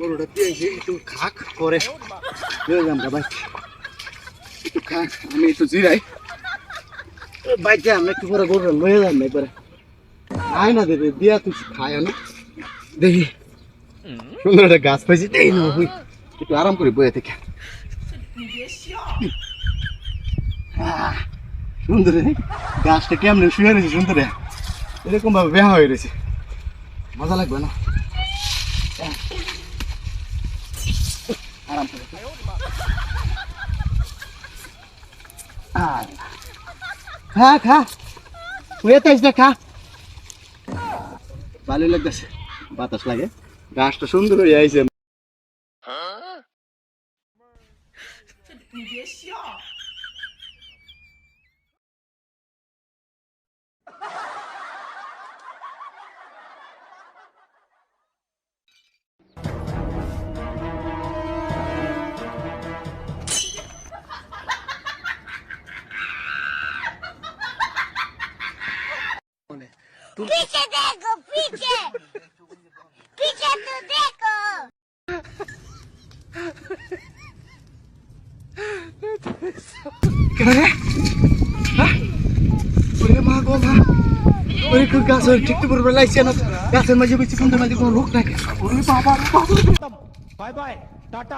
গরুটা দিয়ে একটু খাক করে আমরা ভাই একটু খাক আমি একটু জিরাই বাইতে আমরা একটু পরে গরুটা লয়ে যান না এবারে আয় না দেবে দিয়া তুই খায় না দেখি সুন্দর একটা গাছ পাইছি দেখি না একটু আরাম করে বয়ে থেকে সুন্দর গাছটা কেমন শুয়ে রয়েছে সুন্দর এরকম ভাবে বেহা হয়ে রয়েছে মজা লাগবে না আরাম করে খা খা শুয়ে তাইস না খা ভালোই লাগতেছে বাতাস লাগে গাছটা সুন্দর হয়ে আইছে पीछे देखो पीछे पीछे तो देखो Gimana? Hah? Udah mah gua mah. Udah ke gas ঠিক তো বড় লাইছে না গাছের মাঝে বেশি কোন মাঝে কোন রোগ থাকে ওরে বাবা বাই বাই টাটা